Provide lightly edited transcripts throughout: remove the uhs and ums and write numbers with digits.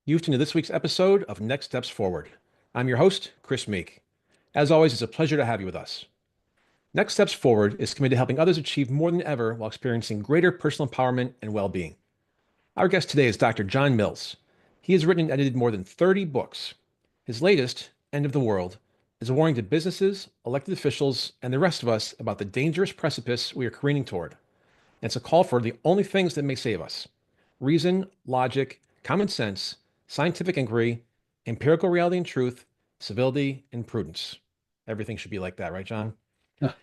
You've tuned to this week's episode of Next Steps Forward. I'm your host, Chris Meek. As always, it's a pleasure to have you with us. Next Steps Forward is committed to helping others achieve more than ever while experiencing greater personal empowerment and well-being. Our guest today is Dr. Jon Mills. He has written and edited more than 30 books. His latest, End of the World, is a warning to businesses, elected officials, and the rest of us about the dangerous precipice we are careening toward. And it's a call for the only things that may save us: reason, logic, common sense, scientific inquiry, empirical reality and truth, civility, and prudence. Everything should be like that, right, Jon? Huh.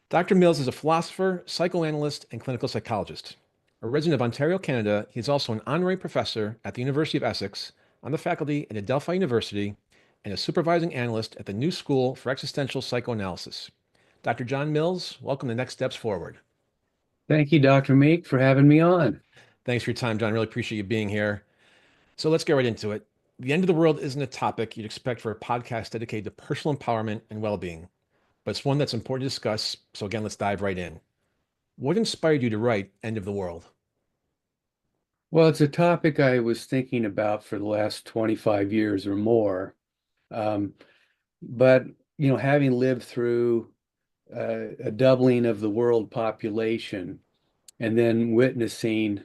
Dr. Mills is a philosopher, psychoanalyst, and clinical psychologist. A resident of Ontario, Canada, he is also an honorary professor at the University of Essex, on the faculty at Adelphi University, and a supervising analyst at the New School for Existential Psychoanalysis. Dr. Jon Mills, welcome to Next Steps Forward. Thank you, Dr. Meek, for having me on. Thanks for your time, Jon. Really appreciate you being here. So let's get right into it. The end of the world isn't a topic you'd expect for a podcast dedicated to personal empowerment and well-being, but it's one that's important to discuss. So again, let's dive right in. What inspired you to write End of the World? Well, it's a topic I was thinking about for the last 25 years or more. Um, but, having lived through a doubling of the world population and then witnessing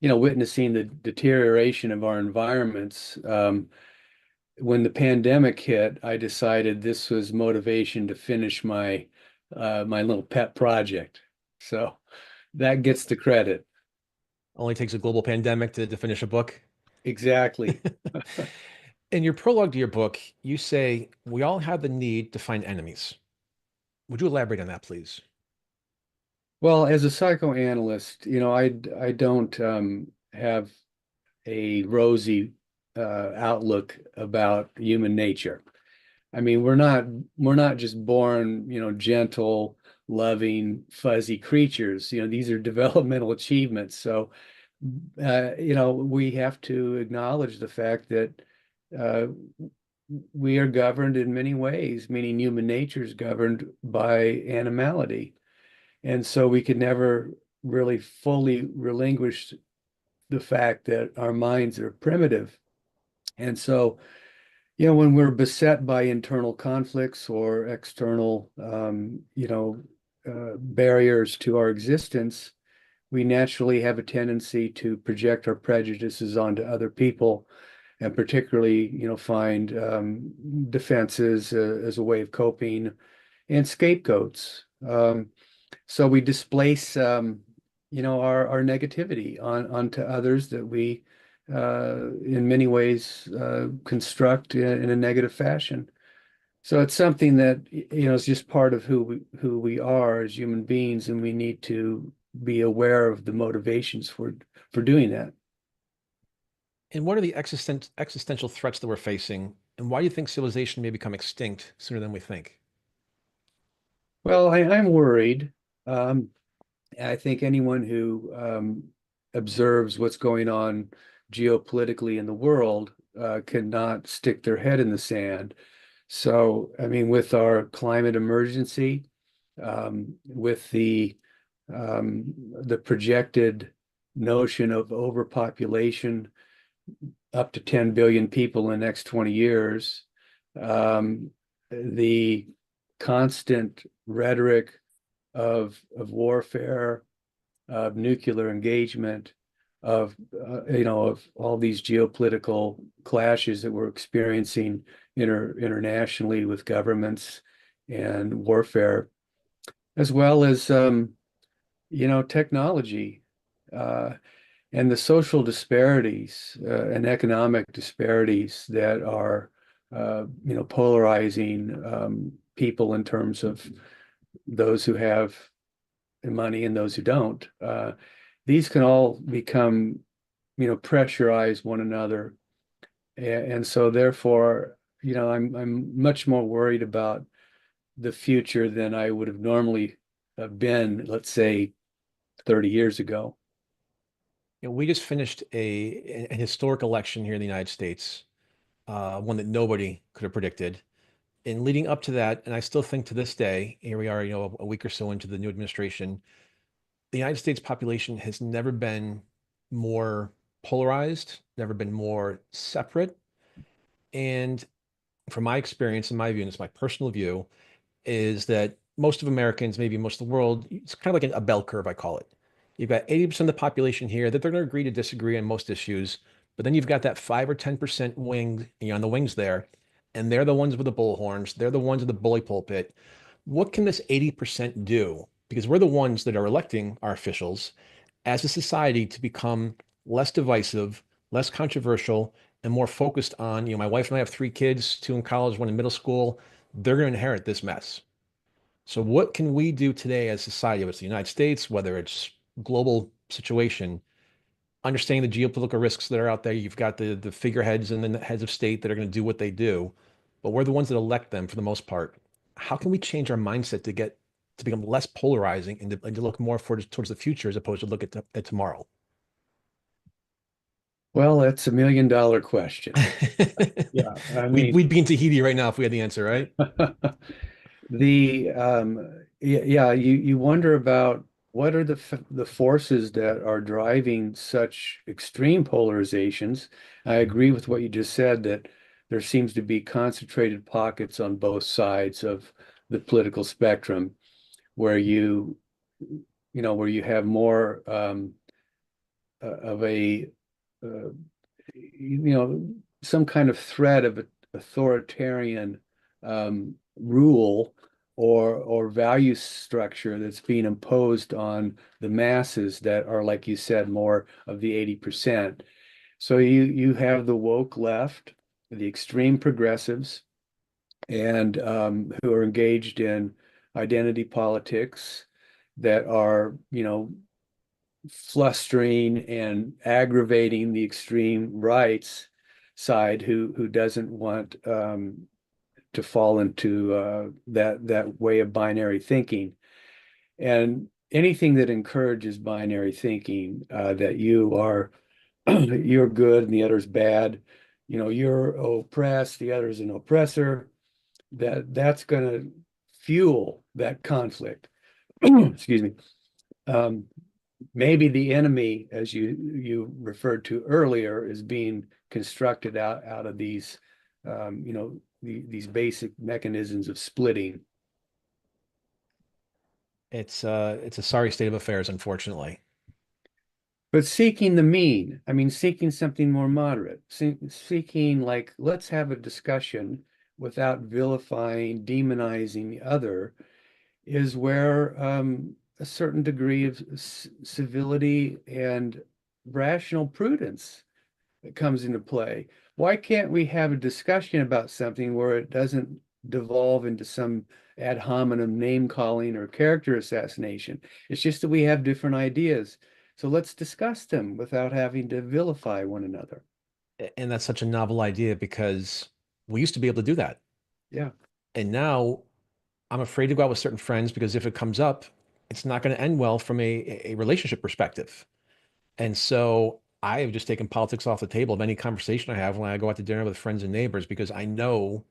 the deterioration of our environments, when the pandemic hit, I decided this was motivation to finish my little pet project. So that gets the credit. Only takes a global pandemic to finish a book. Exactly. In your prologue to your book, you say, we all have the need to find enemies. Would you elaborate on that, please? Well, as a psychoanalyst, I don't have a rosy outlook about human nature. I mean, we're not just born, gentle, loving, fuzzy creatures. These are developmental achievements. So, we have to acknowledge the fact that uh, we are governed in many ways, meaning human nature is governed by animality. And so we could never really fully relinquish the fact that our minds are primitive. And so, when we're beset by internal conflicts or external, barriers to our existence, we naturally have a tendency to project our prejudices onto other people, and particularly, find defenses as a way of coping and scapegoats. So we displace, our negativity onto others that we, in many ways, construct in a negative fashion. So it's something that, is just part of who we are as human beings, and we need to be aware of the motivations for doing that. And what are the existential threats that we're facing? And why do you think civilization may become extinct sooner than we think? Well, I'm worried. Um, I think anyone who observes what's going on geopolitically in the world cannot stick their head in the sand. So, I mean, with our climate emergency, with the projected notion of overpopulation, up to 10 billion people in the next 20 years, um, the constant rhetoric of warfare, of nuclear engagement, of all these geopolitical clashes that we're experiencing internationally with governments and warfare, as well as technology, uh, and the social disparities and economic disparities that are polarizing people in terms of those who have money and those who don't. These can all become, pressurize one another. And so therefore, I'm much more worried about the future than I would have normally have been, let's say, 30 years ago. We just finished an historic election here in the United States, one that nobody could have predicted. And leading up to that, and I still think to this day, here we are, a week or so into the new administration, the United States population has never been more polarized, never been more separate. And from my experience and my view, and it's my personal view, is that most of Americans, maybe most of the world, it's kind of like a bell curve, I call it. You've got 80% of the population here that they're going to agree to disagree on most issues, but then you've got that 5 or 10% wing, on the wings there, and they're the ones with the bullhorns. They're the ones with the bully pulpit. What can this 80% do? Because we're the ones that are electing our officials as a society to become less divisive, less controversial, and more focused on, my wife and I have 3 kids, 2 in college, 1 in middle school. They're going to inherit this mess. So what can we do today as society, whether it's the United States, whether it's global situation, understanding the geopolitical risks that are out there? You've got the figureheads and the heads of state that are going to do what they do, but we're the ones that elect them for the most part. How can we change our mindset to become less polarizing and to look more towards the future as opposed to look at tomorrow? Well, that's $1 million question. Yeah, I mean, We'd be in Tahiti right now if we had the answer, right? yeah, you wonder about what are the forces that are driving such extreme polarizations. I agree with what you just said that there seems to be concentrated pockets on both sides of the political spectrum where where you have more of a uh, some kind of threat of authoritarian rule or value structure that's being imposed on the masses that are, like you said, more of the 80%. So you have the woke left, the extreme progressives, and who are engaged in identity politics that are, flustering and aggravating the extreme rights side who doesn't want to fall into that way of binary thinking. And anything that encourages binary thinking, that you are you're good and the other's bad, you're oppressed, the other's an oppressor, that's going to fuel that conflict. Excuse me. Um, Maybe the enemy, as you referred to earlier, is being constructed out of these, these basic mechanisms of splitting. It's a sorry state of affairs, unfortunately. But seeking the mean, I mean, seeking something more moderate, seeking like, let's have a discussion without vilifying, demonizing the other, is where a certain degree of civility and rational prudence comes into play. Why can't we have a discussion about something where it doesn't devolve into some ad hominem name calling or character assassination? It's just that we have different ideas. So let's discuss them without having to vilify one another. And that's such a novel idea because we used to be able to do that. Yeah. And now I'm afraid to go out with certain friends because if it comes up, it's not going to end well from a relationship perspective. And so I have just taken politics off the table of any conversation I have when I go out to dinner with friends and neighbors because I know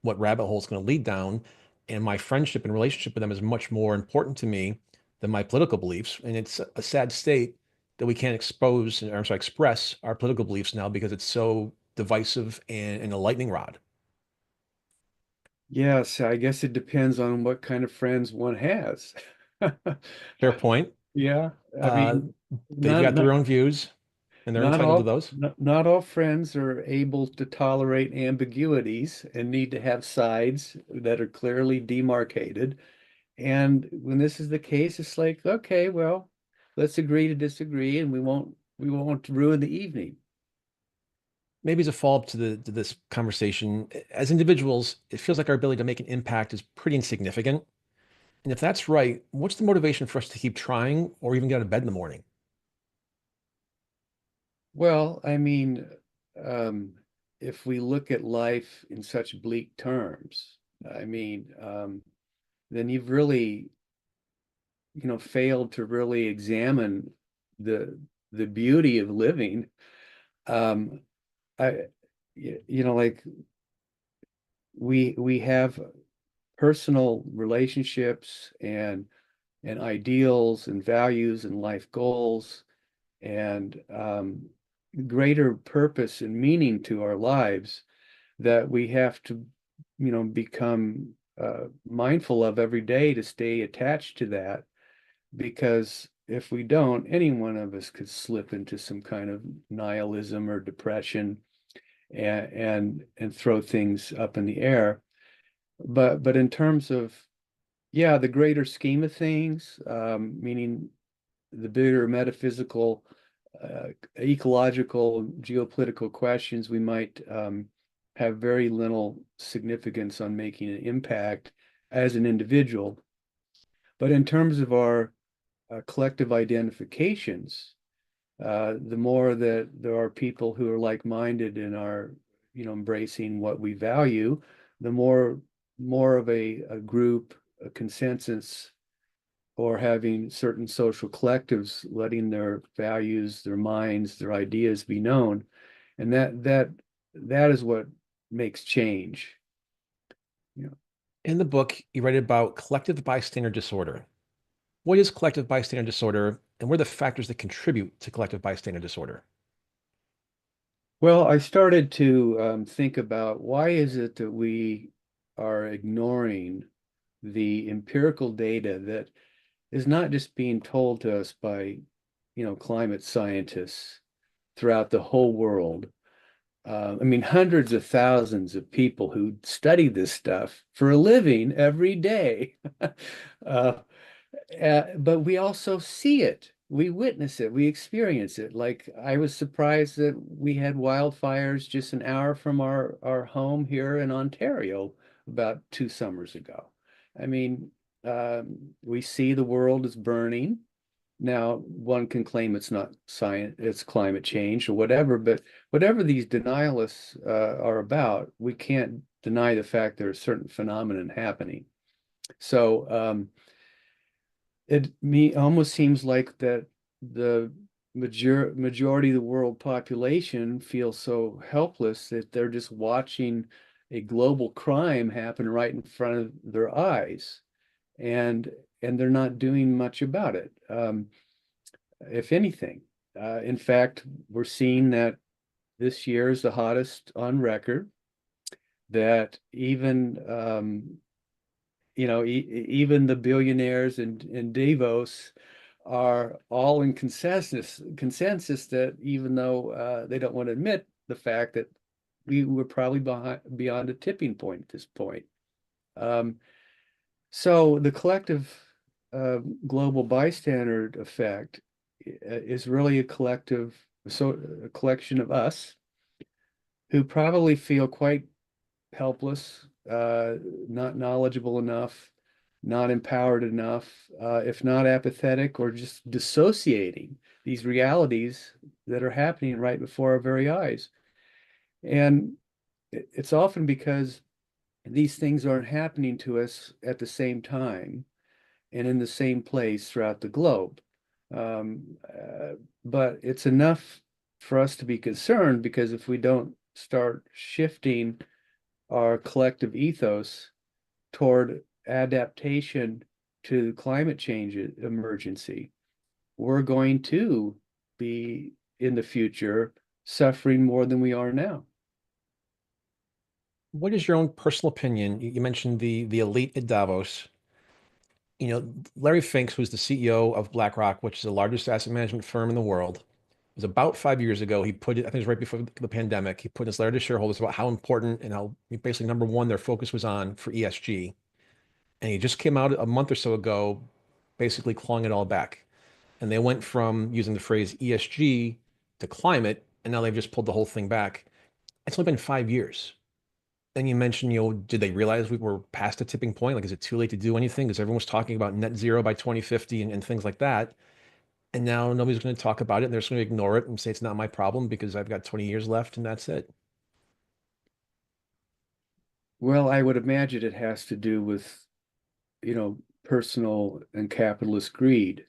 what rabbit hole it's going to lead down. And my friendship and relationship with them is much more important to me than my political beliefs. And it's a sad state that we can't express our political beliefs now because it's so divisive and a lightning rod. Yes, I guess it depends on what kind of friends one has. Fair point. Yeah, I Uh, mean, they've not got their not own views and they're not entitled to all those. not all friends are able to tolerate ambiguities and need to have sides that are clearly demarcated. And when this is the case, it's like, okay, well, let's agree to disagree, and we won't ruin the evening. Maybe as a follow-up to this conversation, as individuals, it feels like our ability to make an impact is pretty insignificant. And if that's right, what's the motivation for us to keep trying or even get out of bed in the morning? Well, I mean, um, if we look at life in such bleak terms, I mean, then you've really, failed to really examine the beauty of living. Um, I, like we have personal relationships and ideals and values and life goals, and greater purpose and meaning to our lives that we have to, become mindful of every day to stay attached to that. Because if we don't, any one of us could slip into some kind of nihilism or depression and throw things up in the air. But in terms of, yeah, the greater scheme of things, meaning the bigger metaphysical, ecological, geopolitical questions, we might have very little significance on making an impact as an individual. But in terms of our collective identifications, the more that there are people who are like-minded and are, embracing what we value, the more of a group, a consensus, or having certain social collectives letting their values, their minds, their ideas be known. And that is what makes change. You know, In the book, you write about collective bystander disorder. What is collective bystander disorder, and what are the factors that contribute to collective bystander disorder? well, I started to think about why is it that we are ignoring the empirical data that is not just being told to us by, climate scientists throughout the whole world. I mean, hundreds of thousands of people who study this stuff for a living every day. uh, but we also see it, we witness it, we experience it. Like I was surprised that we had wildfires just an hour from our home here in Ontario about 2 summers ago. I mean, we see the world is burning. Now, one can claim it's not science, it's climate change or whatever, but whatever these denialists are about, we can't deny the fact there's certain phenomenon happening. So it me almost seems like that the majority of the world population feels so helpless that they're just watching a global crime happen right in front of their eyes, and they're not doing much about it. If anything, in fact, we're seeing that this year is the hottest on record. That even even the billionaires in Davos are all in consensus that even though they don't want to admit the fact that we were probably beyond a tipping point at this point. Um, so the collective global bystander effect is really a collection of us who probably feel quite helpless, not knowledgeable enough, not empowered enough, if not apathetic or just dissociating these realities that are happening right before our very eyes. And it's often because these things aren't happening to us at the same time and in the same place throughout the globe. Um, uh, but it's enough for us to be concerned, because if we don't start shifting our collective ethos toward adaptation to climate change emergency, we're going to be in the future suffering more than we are now. What is your own personal opinion? You mentioned the elite at Davos. Larry Fink, who's the CEO of BlackRock, which is the largest asset management firm in the world, it was about 5 years ago. He put it, I think it was right before the pandemic. He put his letter to shareholders about how important and how basically number one their focus was on for ESG. And he just came out a month or so ago, basically clawing it all back. And they went from using the phrase ESG to climate, and now they've just pulled the whole thing back. It's only been 5 years. And you mentioned, did they realize we were past a tipping point? Like, is it too late to do anything? Because everyone was talking about net zero by 2050 and things like that. And now nobody's going to talk about it. And they're just going to ignore it and say it's not my problem because I've got 20 years left and that's it. Well, I would imagine it has to do with, personal and capitalist greed.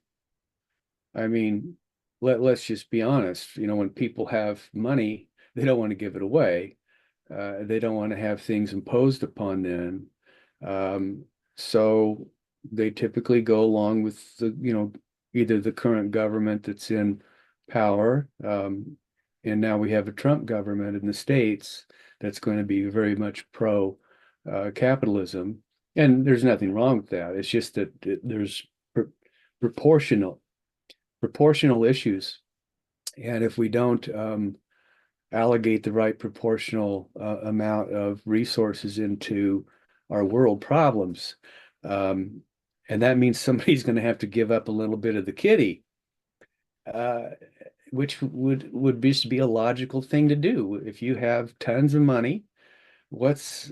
I mean, let's just be honest. When people have money, they don't want to give it away. They don't want to have things imposed upon them. Um, so they typically go along with either the current government that's in power, And now we have a Trump government in the States that's going to be very much pro capitalism. And there's nothing wrong with that. It's just that there's proportional issues. And if we don't allocate the right proportional amount of resources into our world problems, and that means somebody's going to have to give up a little bit of the kitty, uh, which would just be a logical thing to do. If you have tons of money, what's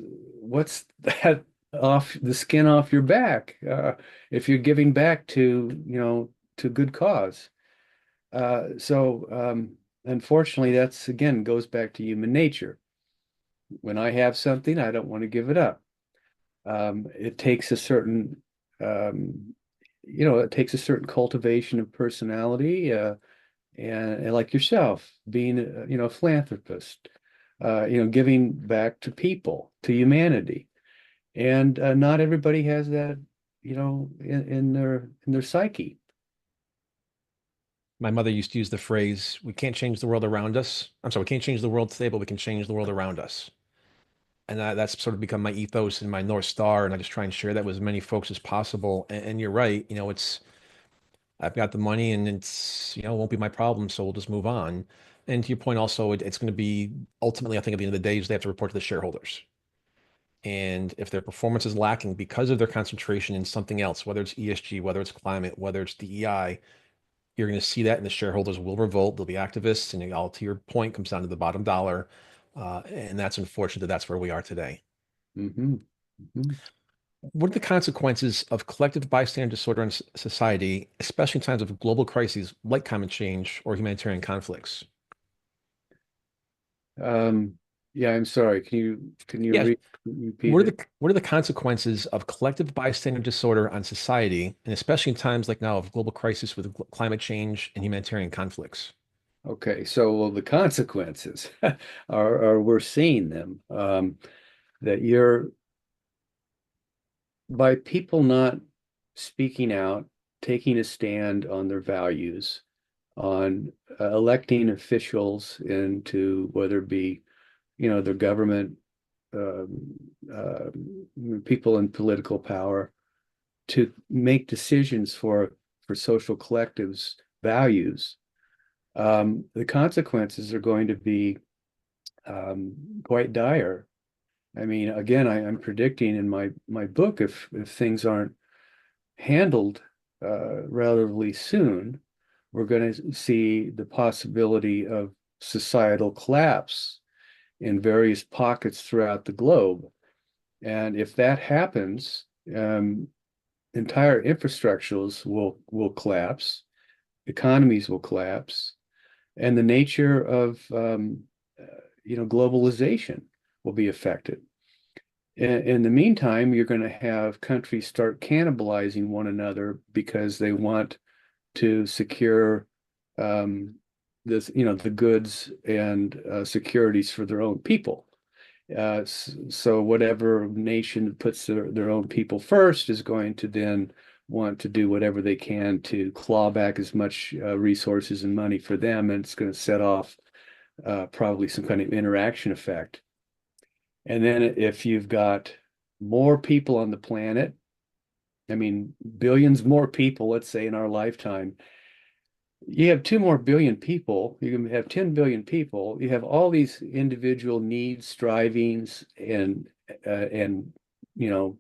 that off the skin off your back? If you're giving back to, to good cause. Unfortunately, that's again goes back to human nature. When I have something, I don't want to give it up. It takes a certain, it takes a certain cultivation of personality, and like yourself, being, a philanthropist, giving back to people, to humanity, and not everybody has that, in their psyche. My mother used to use the phrase, we can't change the world around us. I'm sorry, we can't change the world today, but we can change the world around us. And that's sort of become my ethos and my North Star. And I just try and share that with as many folks as possible. And you're right, I've got the money and it won't be my problem. So we'll just move on. And to your point, also, it's going to be ultimately, I think at the end of the day, is they have to report to the shareholders. And if their performance is lacking because of their concentration in something else, whether it's ESG, whether it's climate, whether it's DEI, you're going to see that, and the shareholders will revolt. There'll be activists, and all to your point comes down to the bottom dollar, and that's unfortunate that that's where we are today. Mm-hmm. Mm-hmm. What are the consequences of collective bystander disorder in society, especially in times of global crises like climate change or humanitarian conflicts? Um, yeah, I'm sorry. Can you Yes. repeat it? What are the consequences of collective bystander disorder on society, and especially in times like now of global crisis with climate change and humanitarian conflicts? Okay, so well, the consequences are we're seeing them. That you're by people not speaking out, taking a stand on their values, on electing officials into whether it be, the government, um, uh, people in political power, to make decisions for social collectives' values. The consequences are going to be quite dire. I mean, again, I'm predicting in my book, if things aren't handled relatively soon, we're going to see the possibility of societal collapse in various pockets throughout the globe. And if that happens, entire infrastructures will collapse, economies will collapse, and the nature of globalization will be affected. In the meantime, you're going to have countries start cannibalizing one another because they want to secure the goods and securities for their own people. So whatever nation puts their own people first is going to then want to do whatever they can to claw back as much resources and money for them, and it's going to set off probably some kind of interaction effect. And then if you've got more people on the planet, I mean, billions more people, let's say in our lifetime, you have 2 more billion people, you can have 10 billion people, you have all these individual needs, strivings, and you know,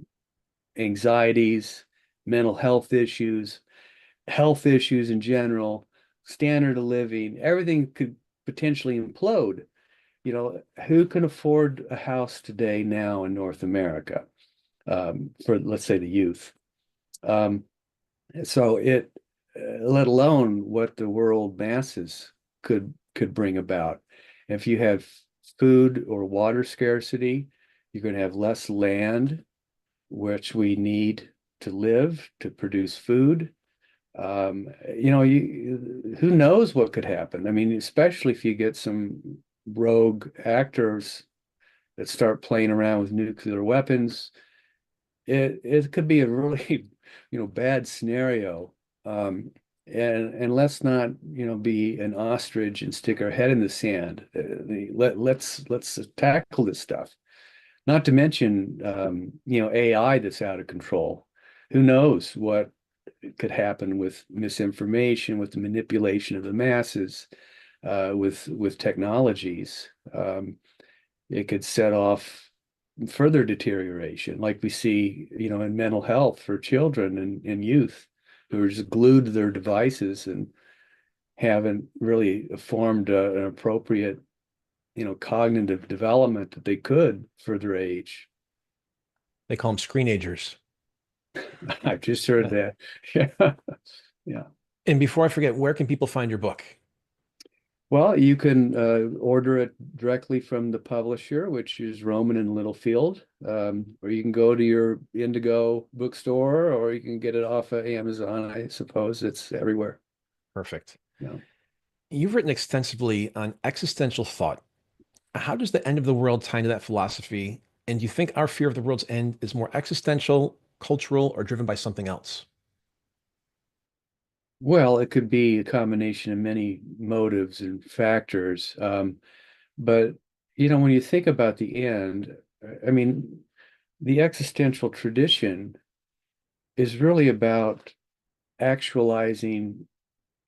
anxieties, mental health issues in general, standard of living, everything could potentially implode. Who can afford a house today now in North America, for let's say the youth? Um, so let alone what the world masses could bring about. If you have food or water scarcity, you're going to have less land, which we need to live, to produce food. Who knows what could happen? I mean, especially if you get some rogue actors that start playing around with nuclear weapons, it could be a really, bad scenario. And let's not, be an ostrich and stick our head in the sand. Let's tackle this stuff. Not to mention, AI that's out of control. Who knows what could happen with misinformation, with the manipulation of the masses, with technologies. It could set off further deterioration, like we see, in mental health for children and youth who are just glued to their devices and haven't really formed an appropriate, cognitive development that they could for their age. They call them screenagers. I've just heard Yeah. that. Yeah. Yeah. And before I forget, where can people find your book? Well, you can order it directly from the publisher, which is Roman and Littlefield, or you can go to your Indigo bookstore, or you can get it off of Amazon. I suppose it's everywhere. Perfect. Yeah. You've written extensively on existential thought. How does the end of the world tie into that philosophy? And do you think our fear of the world's end is more existential, cultural, or driven by something else? Well, it could be a combination of many motives and factors. But, when you think about the end, I mean, the existential tradition is really about actualizing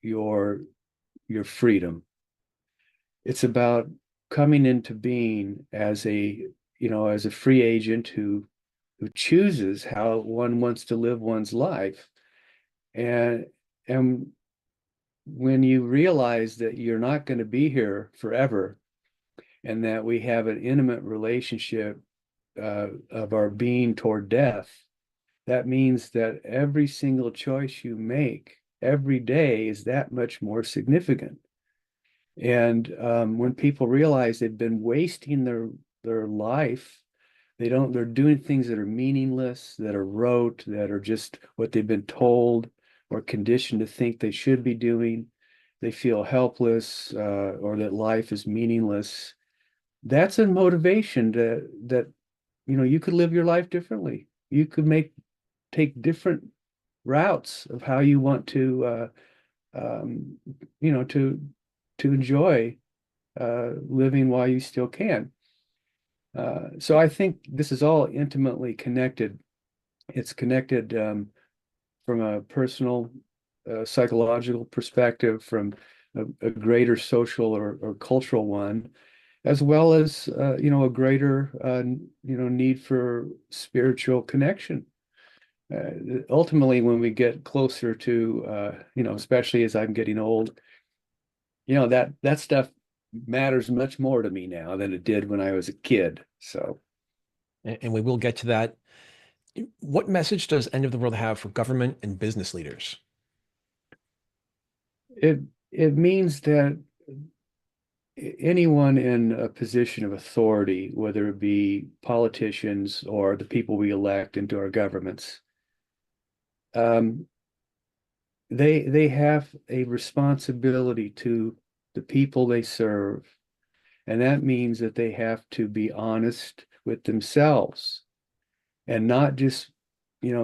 your your freedom. It's about coming into being as a free agent who chooses how one wants to live one's life. And and when you realize that you're not going to be here forever and that we have an intimate relationship of our being toward death, that means that every single choice you make every day is that much more significant. And when people realize they've been wasting their life, they're doing things that are meaningless, that are rote, that are just what they've been told or conditioned to think they should be doing. They feel helpless, or that life is meaningless. That's a motivation that you could live your life differently. You could take different routes of how you want to um, you know to enjoy living while you still can. So I think this is all intimately connected. It's connected from a personal, psychological perspective, from a greater social or cultural one, as well as a greater need for spiritual connection. Ultimately, when we get closer to especially as I'm getting old, that stuff matters much more to me now than it did when I was a kid. So And we will get to that. What message does End of the World have for government and business leaders? it it means that anyone in a position of authority, whether it be politicians or the people we elect into our governments, um, they have a responsibility to the people they serve. And that means that they have to be honest with themselves and not just,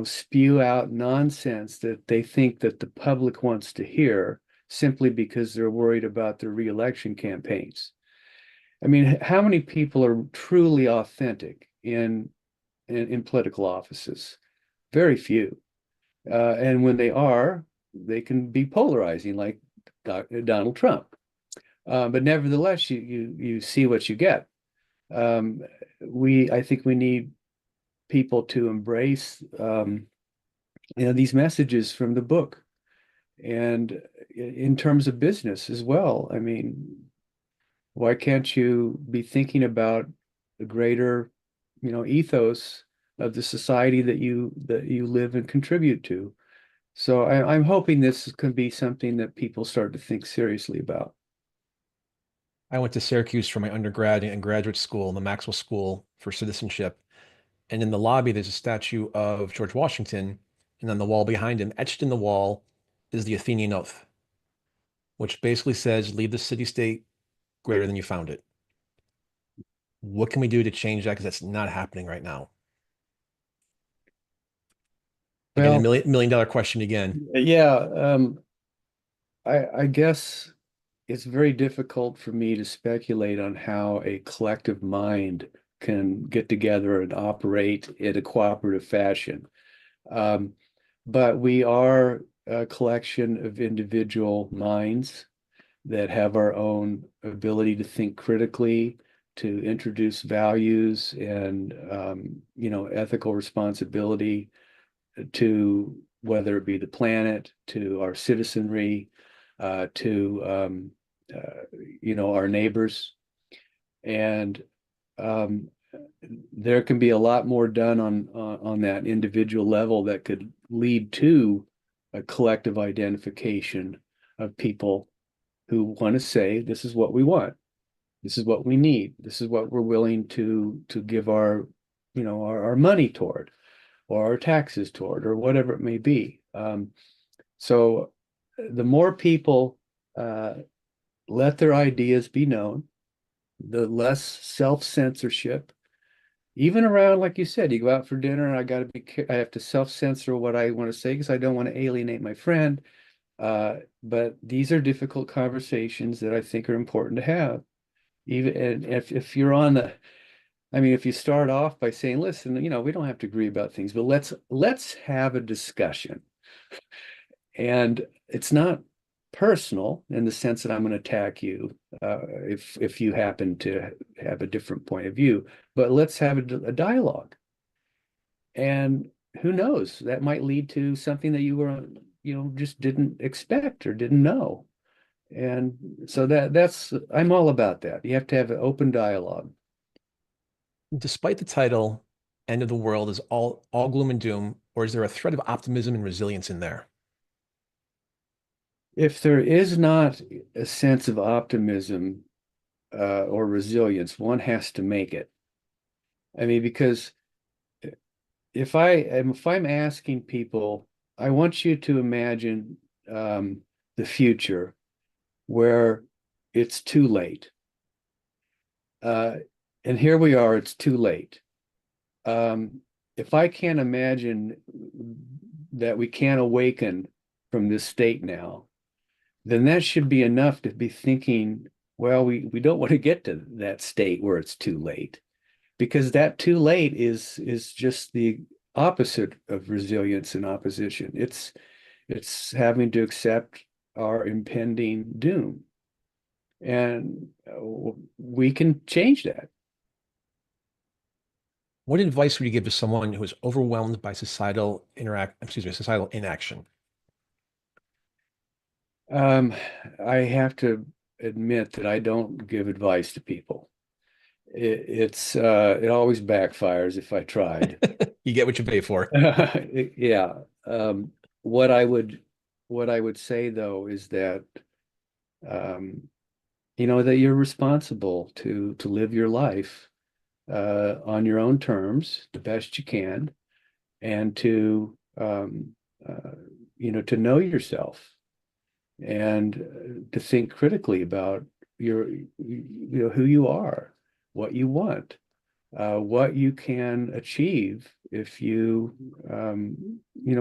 spew out nonsense that they think that the public wants to hear simply because they're worried about their reelection campaigns. I mean, how many people are truly authentic in political offices? Very few. And when they are, they can be polarizing, like Donald Trump. But nevertheless, you see what you get. Um, I think we need people to embrace these messages from the book, and in terms of business as well. I mean, why can't you be thinking about the greater, ethos of the society that you live and contribute to? So I'm hoping this can be something that people start to think seriously about. I went to Syracuse for my undergrad and graduate school, the Maxwell School for Citizenship. And in the lobby, there's a statue of George Washington. And on the wall behind him, etched in the wall, is the Athenian Oath, which basically says, leave the city state greater than you found it. What can we do to change that? Because that's not happening right now. Again, a Well, million dollar question again. yeah, I guess it's very difficult for me to speculate on how a collective mind can get together and operate in a cooperative fashion. Um, but we are a collection of individual minds that have our own ability to think critically, to introduce values and ethical responsibility to whether it be the planet, to our citizenry, to our neighbors, and um, there can be a lot more done on that individual level that could lead to a collective identification of people who want to say, this is what we want, this is what we need, this is what we're willing to give our money toward, or our taxes toward, or whatever it may be. So the more people let their ideas be known, the less self-censorship, even around, like you said, you go out for dinner and I have to self-censor what I want to say because I don't want to alienate my friend. But these are difficult conversations that I think are important to have. Even and if you're on the, I mean, if you start off by saying, listen, we don't have to agree about things, but let's have a discussion. And it's not personal in the sense that I'm going to attack you if you happen to have a different point of view, but let's have a dialogue. And who knows, that might lead to something that you were, just didn't expect or didn't know. And so that's I'm all about that. You have to have an open dialogue. Despite the title, End of the World is all gloom and doom, or is there a thread of optimism and resilience in there? If there is not a sense of optimism or resilience, one has to make it. I mean, because if I'm asking people, I want you to imagine the future where it's too late. Uh, and here we are, it's too late. If I can't imagine that we can't awaken from this state now, then that should be enough to be thinking, well, we don't want to get to that state where it's too late, because that too late is just the opposite of resilience and opposition. It's having to accept our impending doom. And we can change that. What advice would you give to someone who is overwhelmed by societal inaction? Um, I have to admit that I don't give advice to people. It always backfires if I tried. You get what you pay for. Yeah. What I would what I would say though is that um, that you're responsible to live your life on your own terms, the best you can, and uh, to know yourself and to think critically about who you are, what you want, what you can achieve if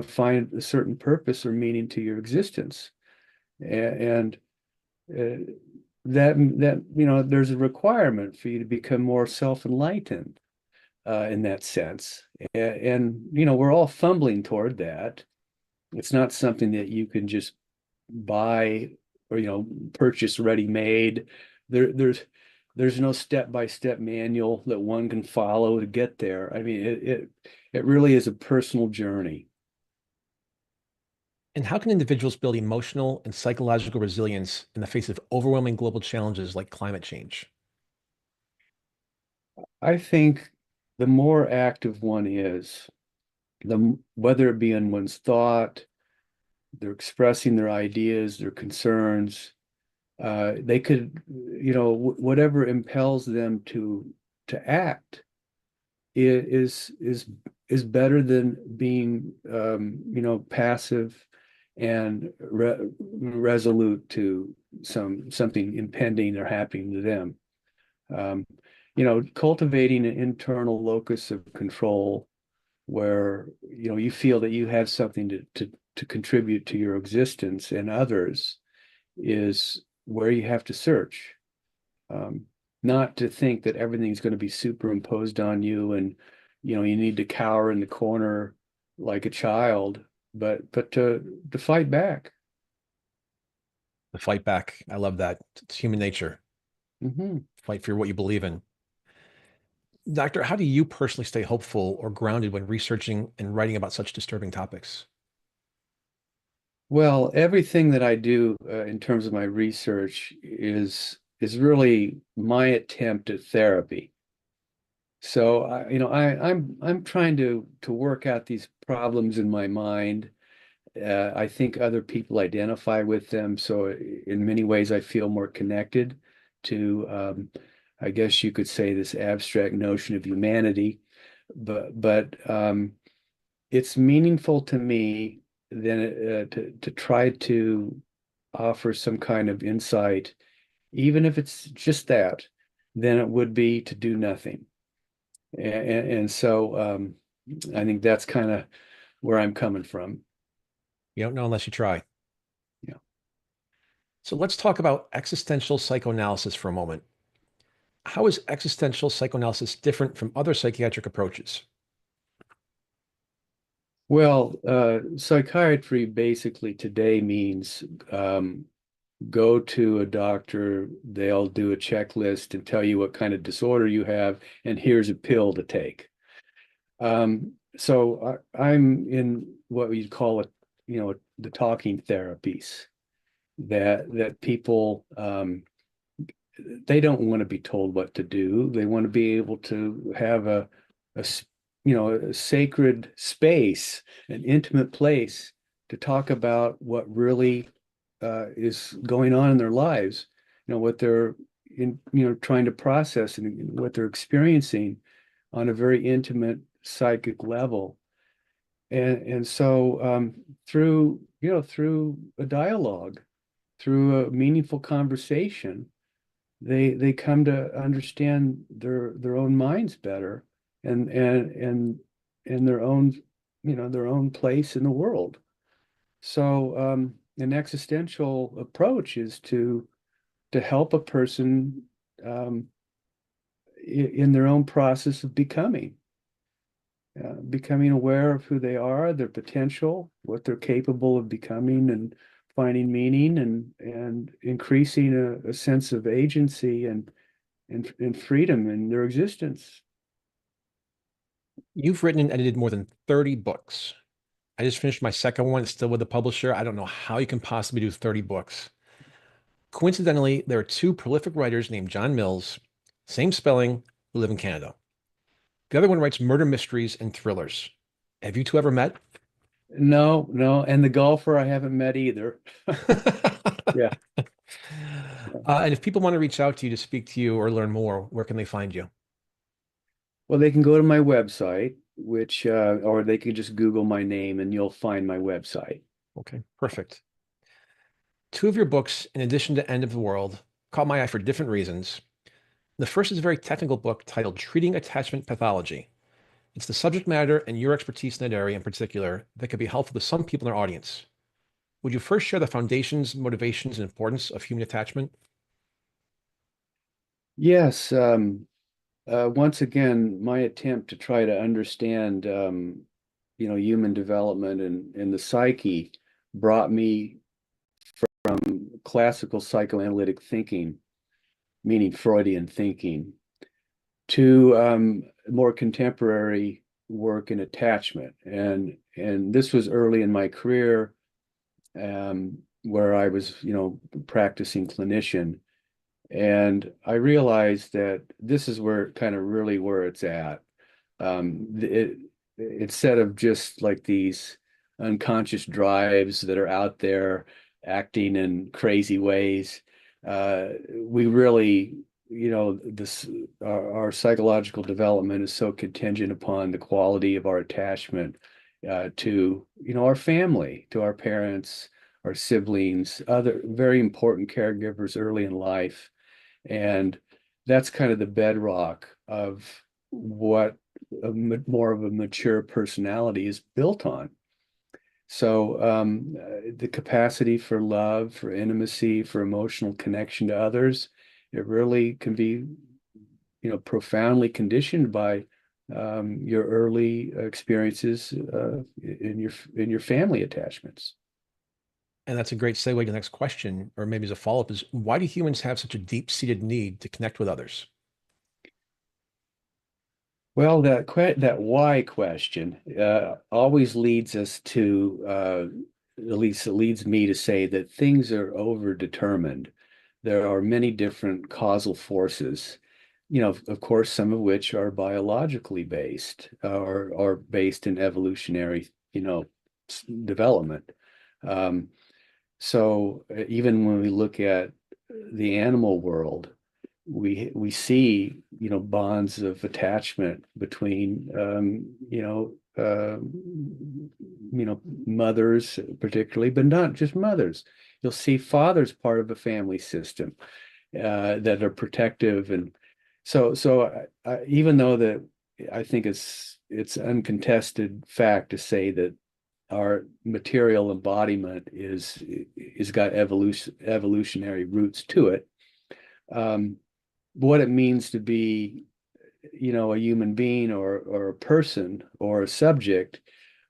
find a certain purpose or meaning to your existence. And uh, that there's a requirement for you to become more self-enlightened in that sense. And we're all fumbling toward that. It's not something that you can just buy or purchase ready-made. There's no step-by-step manual that one can follow to get there. I mean, it really is a personal journey. And how can individuals build emotional and psychological resilience in the face of overwhelming global challenges like climate change? I think the more active one is, whether it be in one's thought, they're expressing their ideas, their concerns, they could, whatever impels them to act is better than being, passive and resolute to something impending or happening to them. Um, Cultivating an internal locus of control where you feel that you have something to contribute to your existence and others is where you have to search. Um, Not to think that everything's going to be superimposed on you and you need to cower in the corner like a child, but to fight back. The fight back. I love that. It's human nature. Hmm. Fight for what you believe in. Doctor, how do you personally stay hopeful or grounded when researching and writing about such disturbing topics? Well, everything that I do in terms of my research is really my attempt at therapy. So I'm trying to work out these problems in my mind. I think other people identify with them, so in many ways I feel more connected to, I guess you could say, this abstract notion of humanity. But it's meaningful to me then to try to offer some kind of insight, even if it's just that, than it would be to do nothing. And so I think that's kind of where I'm coming from. You don't know unless you try. Yeah. So let's talk about existential psychoanalysis for a moment. How is existential psychoanalysis different from other psychiatric approaches? Well, psychiatry basically today means go to a doctor, they'll do a checklist and tell you what kind of disorder you have, and here's a pill to take. So I'm in what you'd call it, the talking therapies that people they don't want to be told what to do. They want to be able to have a a sacred space, an intimate place to talk about what really is going on in their lives. What they're trying to process and what they're experiencing on a very intimate psychic level. And so through a dialogue, through a meaningful conversation, they come to understand their own minds better and their own their own place in the world. So an existential approach is to help a person um, in their own process of becoming aware of who they are, their potential, what they're capable of becoming, and finding meaning and increasing a sense of agency and freedom in their existence. You've written and edited more than 30 books. I just finished my second one. It's still with the publisher. I don't know how you can possibly do 30 books. Coincidentally, there are two prolific writers named Jon Mills, same spelling, who live in Canada. The other one writes murder mysteries and thrillers. Have you two ever met? No, no, and the golfer I haven't met either. Yeah. And if people want to reach out to you to speak to you or learn more, where can they find you? Well, they can go to my website, which or they can just Google my name and you'll find my website. Okay, perfect. Two of your books, in addition to End of the World, caught my eye for different reasons. The first is a very technical book titled Treating Attachment Pathology. It's the subject matter and your expertise in that area in particular that could be helpful to some people in our audience. Would you first share the foundations, motivations, and importance of human attachment? Yes. Once again, my attempt to try to understand, human development and the psyche brought me from classical psychoanalytic thinking, meaning Freudian thinking, to more contemporary work in attachment. And this was early in my career, where I was, practicing clinician. And I realized that this is where kind of really where it's at. Instead of just like these unconscious drives that are out there acting in crazy ways, we really, this our psychological development is so contingent upon the quality of our attachment to, our family, to our parents, our siblings, other very important caregivers early in life. And that's kind of the bedrock of what more of a mature personality is built on. So the capacity for love, for intimacy, for emotional connection to others, it really can be, profoundly conditioned by your early experiences in your family attachments. And that's a great segue to the next question, or maybe as a follow-up, is why do humans have such a deep-seated need to connect with others? Well, that why question always leads us to, at least it leads me to say that things are overdetermined. There are many different causal forces, of course, some of which are biologically based or based in evolutionary, development. Um, so even when we look at the animal world, we see bonds of attachment between mothers particularly, but not just mothers. You'll see fathers part of a family system that are protective, and even though that I think it's uncontested fact to say that our material embodiment is got evolutionary roots to it. What it means to be, a human being or a person or a subject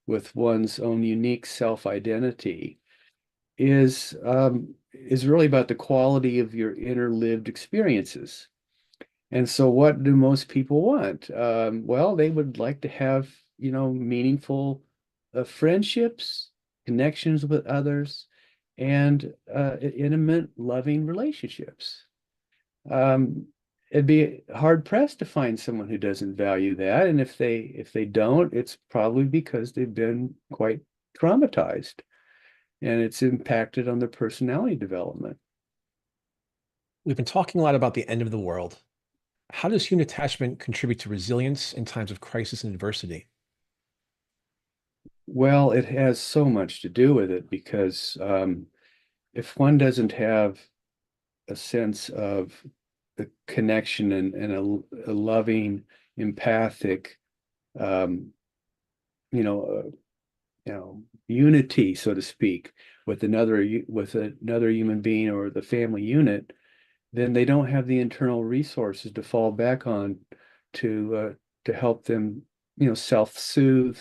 with one's own unique self-identity is really about the quality of your inner lived experiences. And so what do most people want? Well, they would like to have, meaningful friendships, connections with others, and intimate, loving relationships. Um, it'd be hard pressed to find someone who doesn't value that. And if they don't, it's probably because they've been quite traumatized and it's impacted on their personality development. We've been talking a lot about the end of the world. How does human attachment contribute to resilience in times of crisis and adversity? Well, it has so much to do with it because if one doesn't have a sense of the connection and a loving, empathic, um, you know, uh, unity, so to speak, with another human being or the family unit, then they don't have the internal resources to fall back on to help them, self-soothe,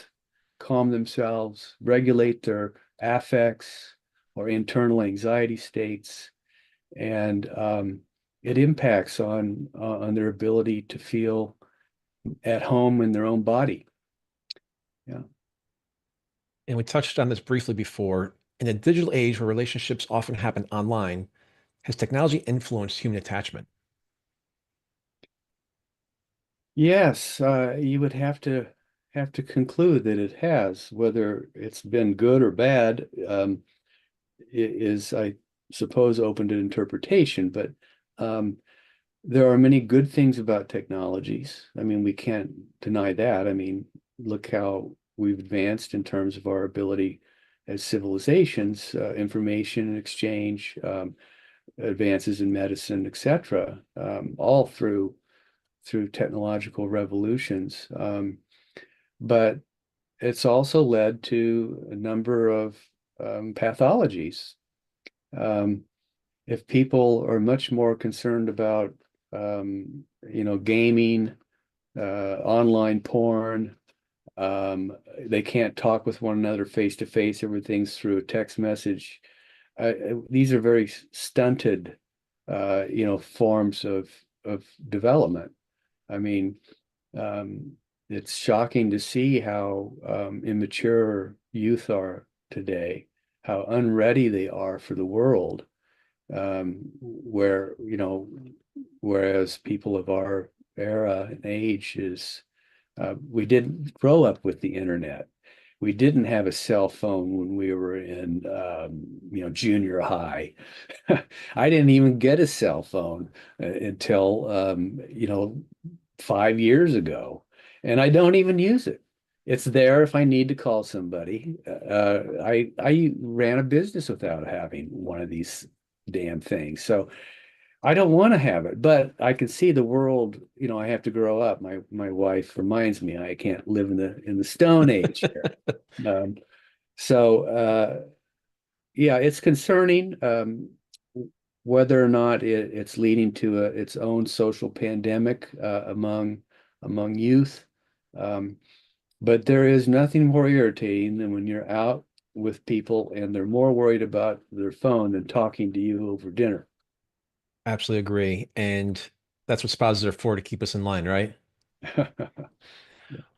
calm themselves, regulate their affects or internal anxiety states, and it impacts on their ability to feel at home in their own body. Yeah. And we touched on this briefly before. In a digital age where relationships often happen online, has technology influenced human attachment? Yes, you would have to conclude that it has. Whether it's been good or bad, is, I suppose, open to interpretation. But um, there are many good things about technologies. I mean, we can't deny that. I mean, look how we've advanced in terms of our ability as civilizations, information exchange, advances in medicine, etc., all through technological revolutions. But it's also led to a number of pathologies. Um, if people are much more concerned about, gaming, online porn, they can't talk with one another face to face. Everything's through a text message. These are very stunted, forms of development. I mean, um, it's shocking to see how immature youth are today, how unready they are for the world, whereas people of our era and age we didn't grow up with the internet. We didn't have a cell phone when we were in, junior high. I didn't even get a cell phone until, 5 years ago, and I don't even use it. It's there if I need to call somebody. I ran a business without having one of these damn things, so I don't want to have it. But I can see the world. I have to grow up. My wife reminds me I can't live in the Stone Age here. Um, So, yeah, it's concerning whether or not it's leading to its own social pandemic among youth. Um, but there is nothing more irritating than when you're out with people and they're more worried about their phone than talking to you over dinner. Absolutely agree. And that's what spouses are for, to keep us in line, right?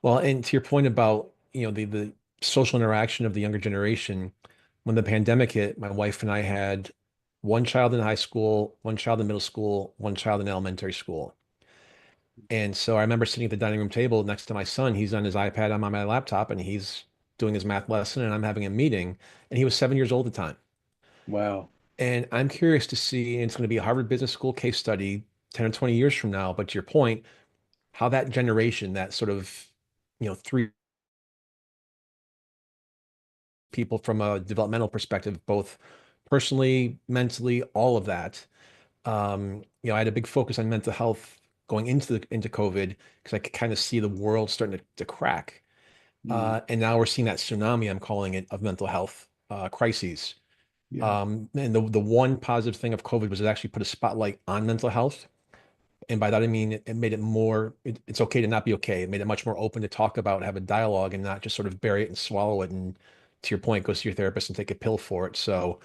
Well, and to your point about, the social interaction of the younger generation, when the pandemic hit, my wife and I had one child in high school, one child in middle school, one child in elementary school. And so I remember sitting at the dining room table next to my son. He's on his iPad, I'm on my laptop, and he's doing his math lesson, and I'm having a meeting. And he was 7 years old at the time. Wow. And I'm curious to see, and it's going to be a Harvard Business School case study 10 or 20 years from now. But to your point, how that generation, that sort of, three people from a developmental perspective, both personally, mentally, all of that. I had a big focus on mental health going into COVID because I could kind of see the world starting to crack. Mm, And now we're seeing that tsunami, I'm calling it, of mental health crises. yeah. And the one positive thing of COVID was it actually put a spotlight on mental health. And by that, I mean, it made it more, it's okay to not be okay. It made it much more open to talk about, have a dialogue, and not just sort of bury it and swallow it. And to your point, go see your therapist and take a pill for it. So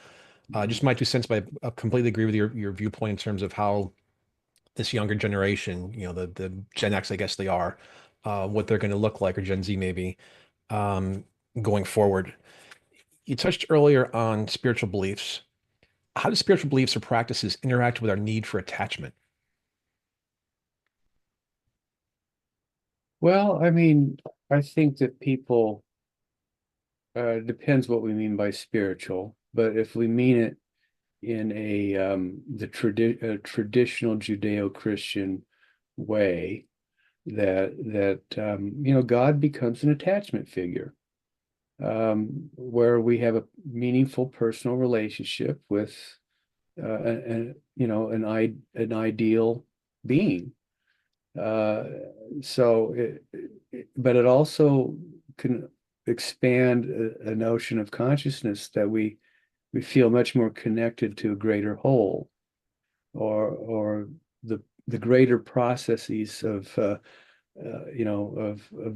Mm, just my 2 cents, but I completely agree with your viewpoint in terms of how this younger generation, the Gen X, I guess they are, what they're going to look like, or Gen Z maybe, um, going forward. You touched earlier on spiritual beliefs. How do spiritual beliefs or practices interact with our need for attachment? well, I mean, I think that people depends what we mean by spiritual, but if we mean it in traditional Judeo-Christian way, that God becomes an attachment figure, where we have a meaningful personal relationship with an ideal being. Uh, but it also can expand a notion of consciousness that we feel much more connected to a greater whole, or the greater processes of the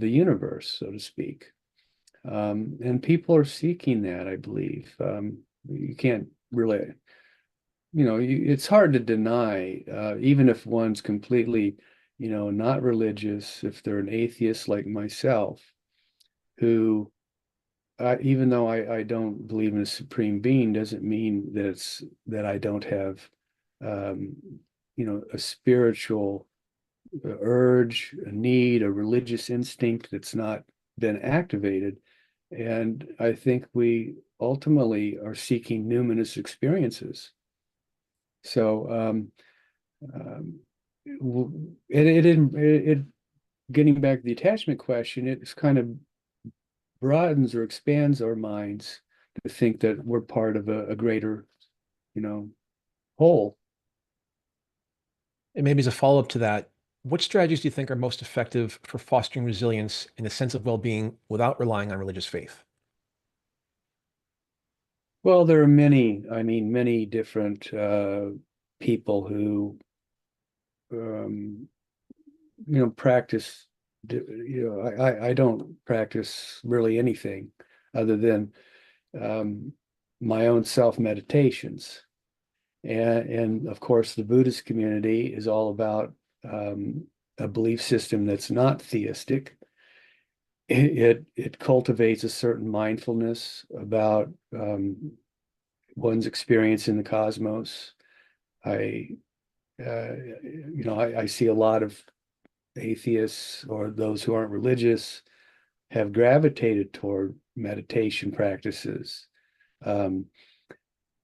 universe, so to speak. And people are seeking that, I believe. You can't really, it's hard to deny, even if one's completely, not religious, if they're an atheist like myself, who, even though I don't believe in a supreme being, doesn't mean that I don't have, um, a spiritual urge, a need, a religious instinct that's not been activated. And I think we ultimately are seeking numinous experiences. So, um, it getting back to the attachment question, it's kind of broadens or expands our minds to think that we're part of a greater, you know, whole. And maybe as a follow-up to that, what strategies do you think are most effective for fostering resilience and a sense of well-being without relying on religious faith? Well, there are many, I mean, many different people who, um, practice. I don't practice really anything other than um, my own self meditations. And of course, the Buddhist community is all about a belief system that's not theistic. It cultivates a certain mindfulness about one's experience in the cosmos. I, I see a lot of atheists or those who aren't religious have gravitated toward meditation practices. Um,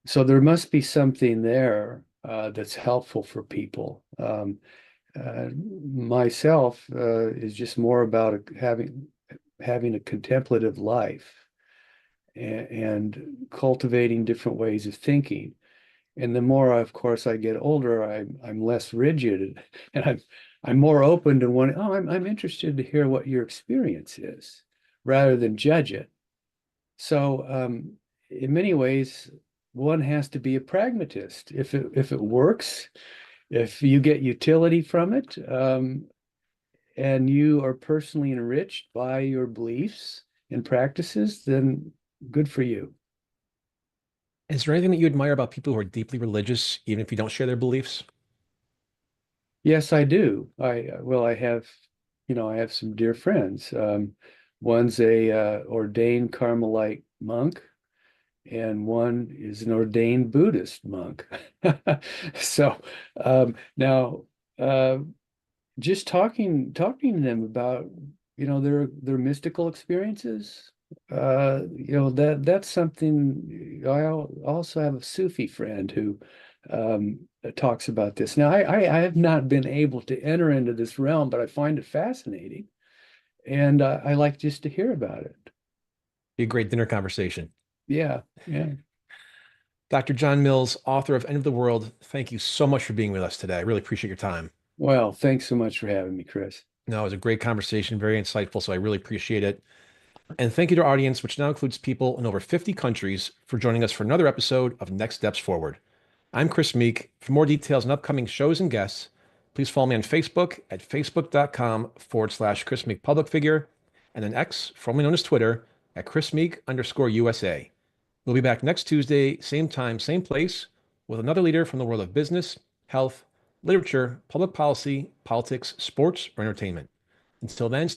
so there must be something there that's helpful for people. Myself is just more about having a contemplative life and cultivating different ways of thinking. And the more, of course, I get older, I'm less rigid, and I'm more open to I'm interested to hear what your experience is, rather than judge it. So in many ways, one has to be a pragmatist. If it works, if you get utility from it, and you are personally enriched by your beliefs and practices, then good for you. Is there anything that you admire about people who are deeply religious, even if you don't share their beliefs? Yes, I do. I have, I have some dear friends. One's a ordained Carmelite monk, and one is an ordained Buddhist monk. So now, uh, just talking to them about, their mystical experiences, that's something. Also have a Sufi friend who talks about this. Now, I have not been able to enter into this realm, but I find it fascinating, and I like just to hear about it. Be a great dinner conversation. Yeah, yeah. Dr. Jon Mills, author of End of the World, thank you so much for being with us today. I really appreciate your time. Well, thanks so much for having me, Chris. No, it was a great conversation, very insightful, so I really appreciate it. And thank you to our audience, which now includes people in over 50 countries, for joining us for another episode of Next Steps Forward. I'm Chris Meek. For more details on upcoming shows and guests, please follow me on Facebook at facebook.com/Chris Meek public figure, and on X, formerly known as Twitter, at Chris Meek_USA. We'll be back next Tuesday, same time, same place, with another leader from the world of business, health, literature, public policy, politics, sports, or entertainment. Until then,